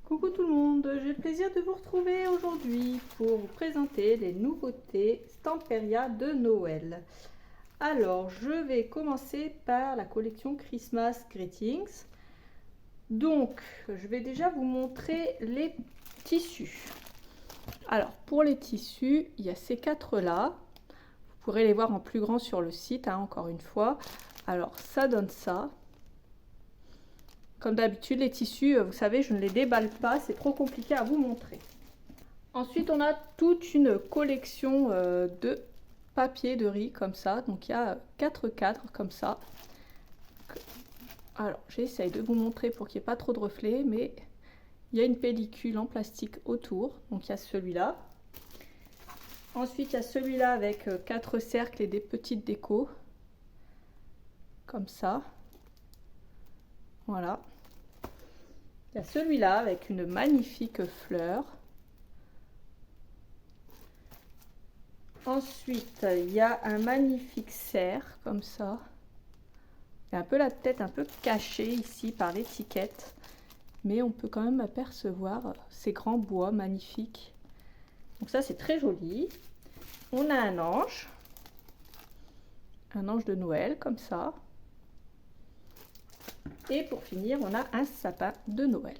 Coucou tout le monde, j'ai le plaisir de vous retrouver aujourd'hui pour vous présenter les nouveautés Stamperia de Noël. Alors, je vais commencer par la collection Christmas Greetings. Donc, je vais déjà vous montrer les tissus. Alors, pour les tissus, il y a ces quatre là. Vous pourrez les voir en plus grand sur le site, encore une fois. Alors, ça donne ça. Comme d'habitude, les tissus, vous savez, je ne les déballe pas, c'est trop compliqué à vous montrer. Ensuite, on a toute une collection de papier de riz comme ça. Donc, il y a 4 cadres comme ça. Alors, j'essaye de vous montrer pour qu'il n'y ait pas trop de reflets, mais il y a une pellicule en plastique autour. Donc, il y a celui-là. Ensuite, il y a celui-là avec 4 cercles et des petites décos. Comme ça. Voilà. Il y a celui-là avec une magnifique fleur. Ensuite, il y a un magnifique cerf comme ça. Il y a un peu la tête un peu cachée ici par l'étiquette. Mais on peut quand même apercevoir ces grands bois magnifiques. Donc ça, c'est très joli. On a un ange. Un ange de Noël comme ça. Et pour finir, on a un sapin de Noël.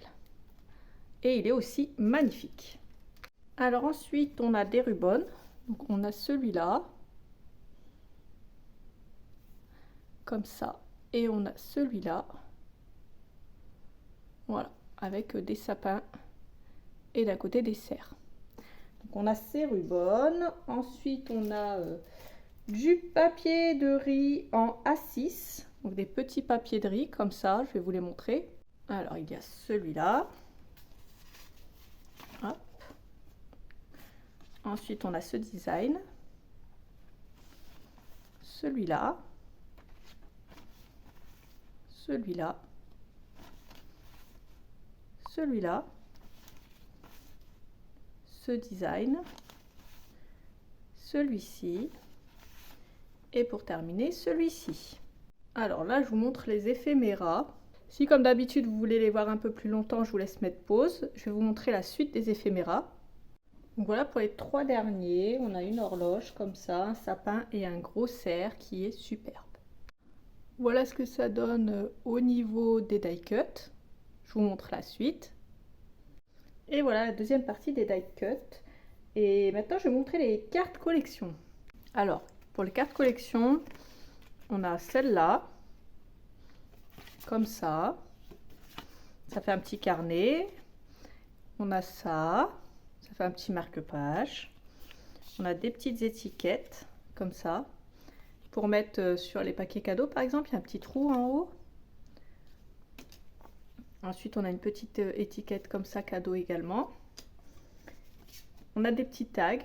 Et il est aussi magnifique. Alors ensuite, on a des rubans. Donc on a celui-là. Comme ça. Et on a celui-là. Voilà. Avec des sapins. Et d'un côté des cerfs. Donc on a ces rubans. Ensuite, on a du papier de riz en A6. Donc des petits papiers de riz comme ça, je vais vous les montrer. Alors il y a celui-là. Hop. Ensuite on a ce design. Celui-là. Celui-là. Celui-là. Ce design. Celui-ci. Et pour terminer, celui-ci. Alors là, je vous montre les éphéméras. Si comme d'habitude, vous voulez les voir un peu plus longtemps, je vous laisse mettre pause. Je vais vous montrer la suite des éphéméras. Donc voilà, pour les 3 derniers, on a une horloge comme ça, un sapin et un gros cerf qui est superbe. Voilà ce que ça donne au niveau des die cuts. Je vous montre la suite. Et voilà la deuxième partie des die cuts. Et maintenant, je vais vous montrer les cartes collection. Alors, pour les cartes collection, on a celle-là, comme ça. Ça fait un petit carnet. On a ça. Ça fait un petit marque-page. On a des petites étiquettes, comme ça. Pour mettre sur les paquets cadeaux, par exemple, il y a un petit trou en haut. Ensuite, on a une petite étiquette comme ça, cadeau également. On a des petits tags,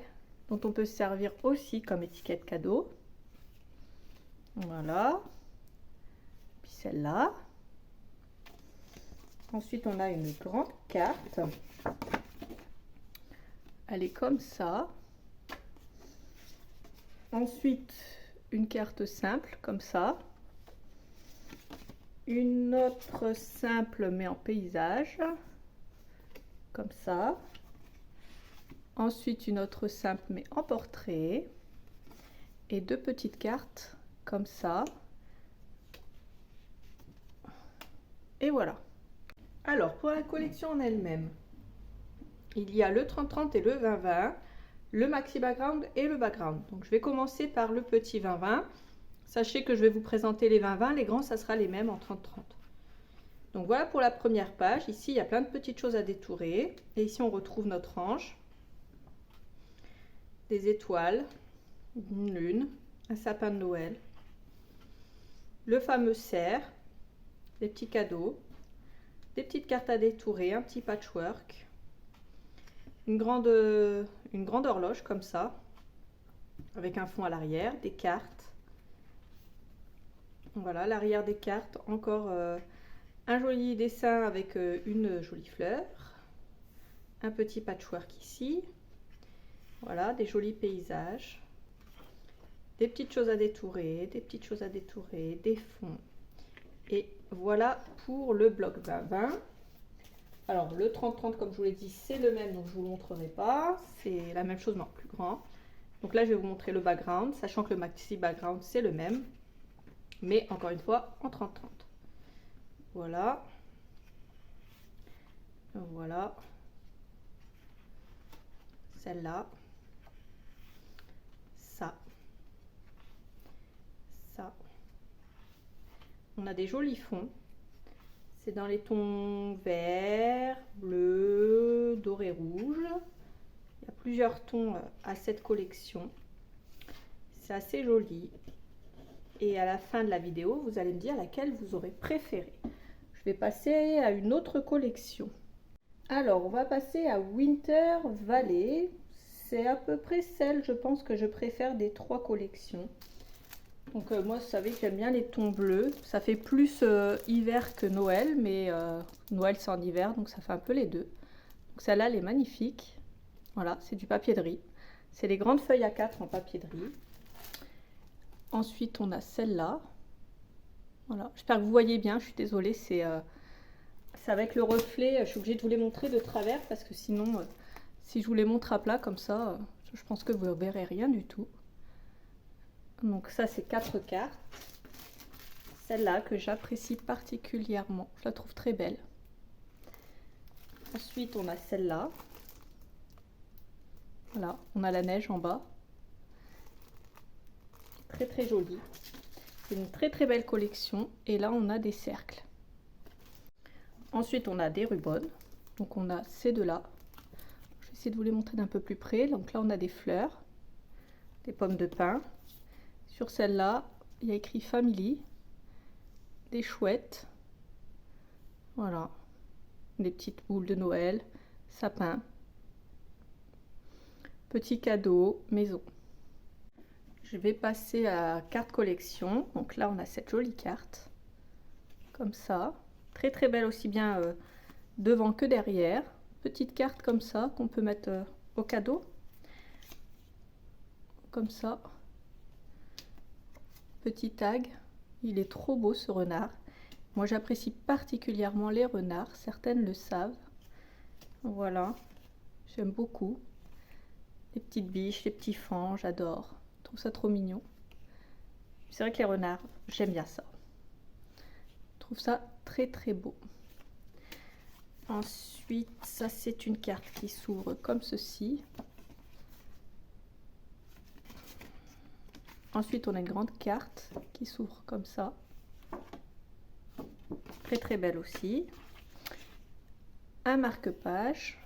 dont on peut se servir aussi comme étiquette cadeau. Voilà. Puis celle-là. Ensuite, on a une grande carte. Elle est comme ça. Ensuite, une carte simple, comme ça. Une autre simple, mais en paysage. Comme ça. Ensuite, une autre simple, mais en portrait. Et 2 petites cartes, comme ça. Et voilà. Alors, pour la collection en elle-même, il y a le 30-30 et le 20-20, le maxi background et le background. Donc, je vais commencer par le petit 20-20. Sachez que je vais vous présenter les 20-20, les grands, ça sera les mêmes en 30-30. Donc, voilà pour la première page. Ici, il y a plein de petites choses à détourer. Et ici, on retrouve notre ange, des étoiles, une lune, un sapin de Noël, le fameux cerf, des petits cadeaux, des petites cartes à détourer, un petit patchwork, une grande horloge comme ça, avec un fond à l'arrière, des cartes. Voilà, l'arrière des cartes, encore un joli dessin avec une jolie fleur, un petit patchwork ici. Voilà, des jolis paysages, des petites choses à détourer, des petites choses à détourer, des fonds. Et voilà pour le bloc 20-20. Alors le 30-30 comme je vous l'ai dit c'est le même donc je ne vous le montrerai pas. C'est la même chose mais en plus grand. Donc là je vais vous montrer le background, sachant que le maxi background c'est le même. Mais encore une fois en 30-30. Voilà. Voilà. Celle-là. Ça. Ça. On a des jolis fonds. C'est dans les tons vert, bleu, doré, rouge. Il y a plusieurs tons à cette collection. C'est assez joli. Et à la fin de la vidéo, vous allez me dire laquelle vous aurez préféré. Je vais passer à une autre collection. Alors, on va passer à Winter Valley. C'est à peu près celle, je pense, que je préfère des trois collections. Donc moi, vous savez que j'aime bien les tons bleus. Ça fait plus hiver que Noël, mais Noël c'est en hiver, donc ça fait un peu les deux. Donc celle-là, elle est magnifique. Voilà, c'est du papier de riz. C'est les grandes feuilles A4 en papier de riz. Ensuite, on a celle-là. Voilà, j'espère que vous voyez bien. Je suis désolée, c'est avec le reflet. Je suis obligée de vous les montrer de travers parce que sinon, si je vous les montre à plat comme ça, je pense que vous ne verrez rien du tout. Donc ça c'est 4 cartes. Celle-là que j'apprécie particulièrement. Je la trouve très belle. Ensuite on a celle-là. Voilà, on a la neige en bas. Très très jolie. C'est une très très belle collection. Et là on a des cercles. Ensuite on a des rubans. Donc on a ces deux-là. Je vais essayer de vous les montrer d'un peu plus près. Donc là on a des fleurs. Des pommes de pin. Sur celle-là, il y a écrit Family, des chouettes, voilà, des petites boules de Noël, sapin, petits cadeaux, maison. Je vais passer à carte collection. Donc là, on a cette jolie carte, comme ça, très très belle aussi bien devant que derrière. Petite carte comme ça qu'on peut mettre au cadeau, comme ça. Petit tag, il est trop beau ce renard. Moi j'apprécie particulièrement les renards, certaines le savent. Voilà, j'aime beaucoup. Les petites biches, les petits fans, j'adore. Je trouve ça trop mignon. C'est vrai que les renards, j'aime bien ça. Je trouve ça très très beau. Ensuite, ça c'est une carte qui s'ouvre comme ceci. Ensuite, on a une grande carte qui s'ouvre comme ça. Très très belle aussi. Un marque-page.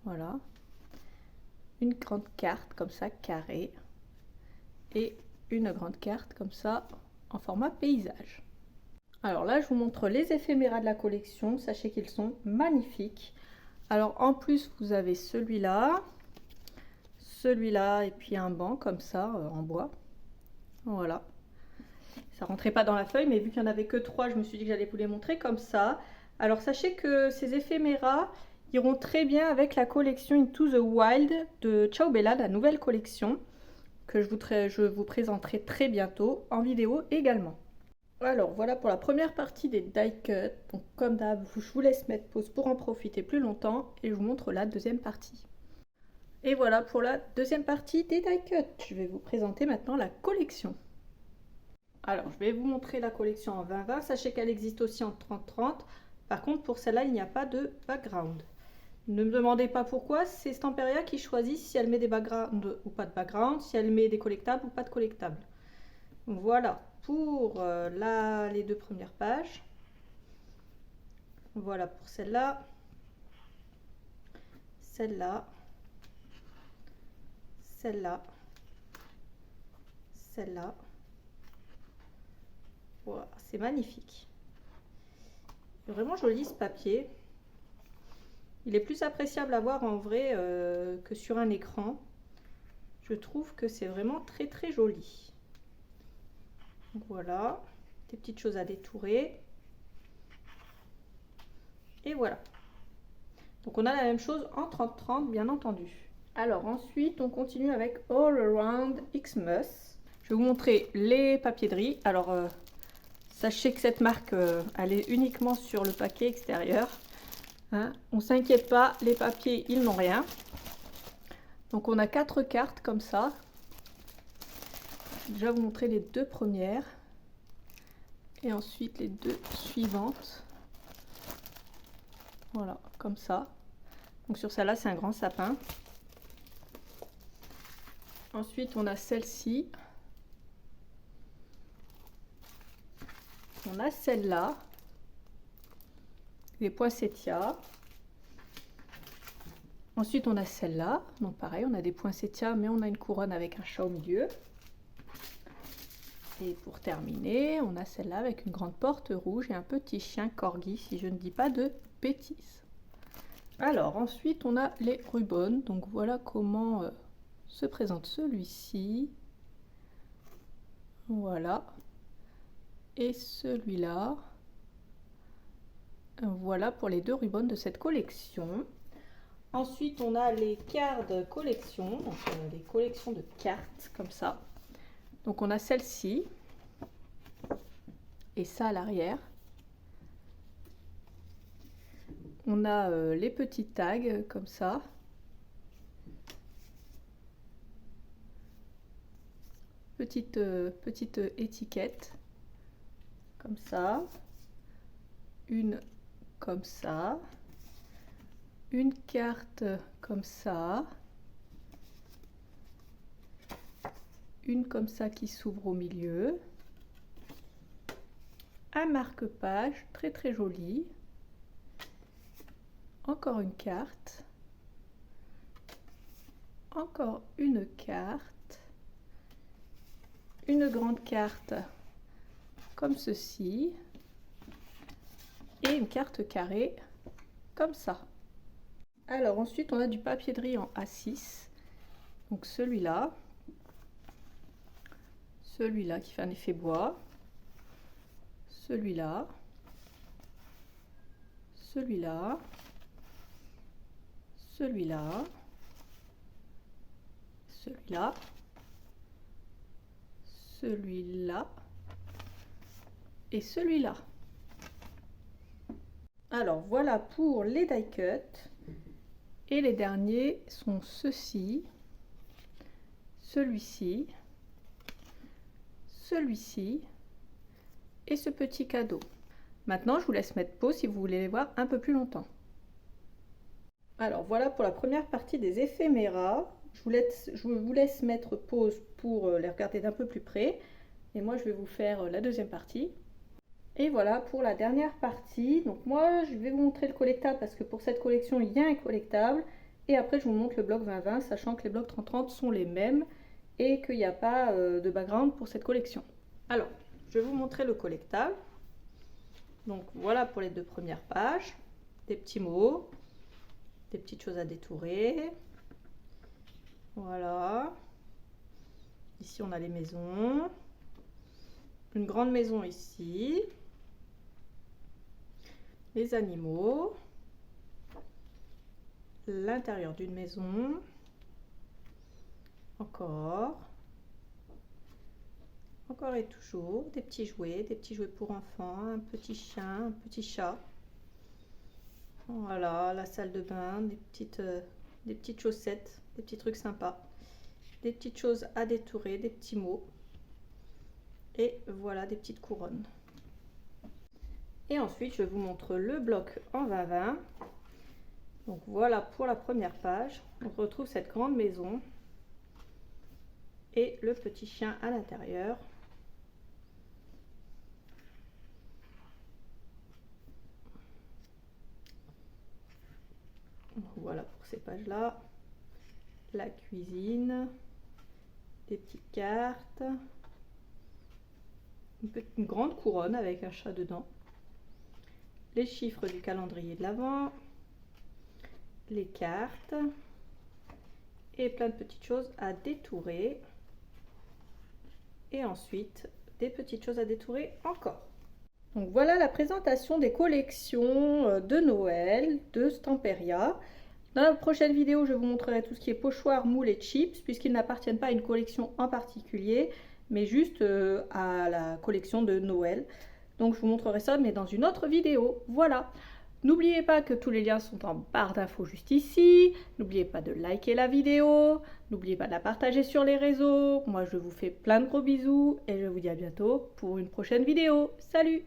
Voilà. Une grande carte comme ça, carrée. Et une grande carte comme ça, en format paysage. Alors là, je vous montre les éphéméras de la collection. Sachez qu'ils sont magnifiques. Alors en plus, vous avez celui-là, celui-là et puis un banc comme ça, en bois. Voilà, ça rentrait pas dans la feuille, mais vu qu'il n'y en avait que 3, je me suis dit que j'allais vous les montrer comme ça. Alors sachez que ces éphéméras iront très bien avec la collection Into the Wild de Ciao Bella, la nouvelle collection que je vous présenterai très bientôt en vidéo également. Alors voilà pour la première partie des die cuts. Donc comme d'hab, je vous laisse mettre pause pour en profiter plus longtemps et je vous montre la deuxième partie. Et voilà pour la deuxième partie des die cuts. Je vais vous présenter maintenant la collection. Alors, je vais vous montrer la collection en 20-20. Sachez qu'elle existe aussi en 30-30. Par contre, pour celle-là, il n'y a pas de background. Ne me demandez pas pourquoi. C'est Stamperia qui choisit si elle met des backgrounds ou pas de background, si elle met des collectables ou pas de collectables. Voilà pour les deux premières pages. Voilà pour celle-là. Celle-là. Celle-là, celle-là. Voilà, c'est magnifique. Vraiment joli ce papier. Il est plus appréciable à voir en vrai que sur un écran. Je trouve que c'est vraiment très très joli. Donc voilà, des petites choses à détourer. Et voilà. Donc on a la même chose en 30-30 bien entendu. Alors ensuite, on continue avec All Around Xmas. Je vais vous montrer les papiers de riz. Alors, sachez que cette marque, elle est uniquement sur le paquet extérieur. Hein, on s'inquiète pas, les papiers, ils n'ont rien. Donc on a 4 cartes comme ça. Je vais déjà vous montrer les 2 premières. Et ensuite les 2 suivantes. Voilà, comme ça. Donc sur celle-là, c'est un grand sapin. Ensuite, on a celle-ci. On a celle-là. Les poinsettias. Ensuite, on a celle-là. Donc pareil, on a des poinsettias, mais on a une couronne avec un chat au milieu. Et pour terminer, on a celle-là avec une grande porte rouge et un petit chien corgi, si je ne dis pas de bêtises. Alors, ensuite, on a les rubans. Donc voilà comment se présente celui-ci. Voilà. Et celui-là. Voilà pour les 2 rubans de cette collection. Ensuite, on a les cartes collection, donc les collections de cartes, comme ça. Donc on a celle-ci. Et ça à l'arrière. On a les petits tags, comme ça. Petite étiquette, comme ça. Une comme ça. Une carte comme ça. Une comme ça qui s'ouvre au milieu. Un marque-page très très joli. Encore une carte. Encore une carte. Une grande carte comme ceci. Et une carte carrée comme ça. Alors ensuite on a du papier de riz en A6. Donc celui-là. Celui-là qui fait un effet bois. Celui-là. Celui-là. Celui-là. Celui-là. Celui-là. Et celui-là. Alors voilà pour les die cut. Et les derniers sont ceux-ci. Celui-ci. Celui-ci. Et ce petit cadeau. Maintenant, je vous laisse mettre pause si vous voulez les voir un peu plus longtemps. Alors voilà pour la première partie des éphéméras. Je vous laisse mettre pause pour les regarder d'un peu plus près. Et moi, je vais vous faire la deuxième partie. Et voilà pour la dernière partie. Donc moi, je vais vous montrer le collectable parce que pour cette collection, il y a un collectable. Et après, je vous montre le bloc 20-20, sachant que les blocs 30-30 sont les mêmes et qu'il n'y a pas de background pour cette collection. Alors, je vais vous montrer le collectable. Donc voilà pour les 2 premières pages. Des petits mots, des petites choses à détourer. Voilà. Ici, on a les maisons. Une grande maison ici. Les animaux. L'intérieur d'une maison. Encore. Encore et toujours. Des petits jouets pour enfants. Un petit chien, un petit chat. Voilà, la salle de bain, des petites chaussettes, des petits trucs sympas. Des petites choses à détourer, des petits mots. Et voilà des petites couronnes. Et ensuite, je vous montre le bloc en 20-20. Donc voilà pour la première page. On retrouve cette grande maison et le petit chien à l'intérieur. Voilà pour ces pages-là. La cuisine, des petites cartes, une grande couronne avec un chat dedans, les chiffres du calendrier de l'Avent, les cartes et plein de petites choses à détourer. Et ensuite, des petites choses à détourer encore. Donc voilà la présentation des collections de Noël de Stamperia. Dans la prochaine vidéo, je vous montrerai tout ce qui est pochoir, moule et chips, puisqu'ils n'appartiennent pas à une collection en particulier, mais juste à la collection de Noël. Donc je vous montrerai ça, mais dans une autre vidéo. Voilà. N'oubliez pas que tous les liens sont en barre d'infos juste ici. N'oubliez pas de liker la vidéo. N'oubliez pas de la partager sur les réseaux. Moi, je vous fais plein de gros bisous et je vous dis à bientôt pour une prochaine vidéo. Salut!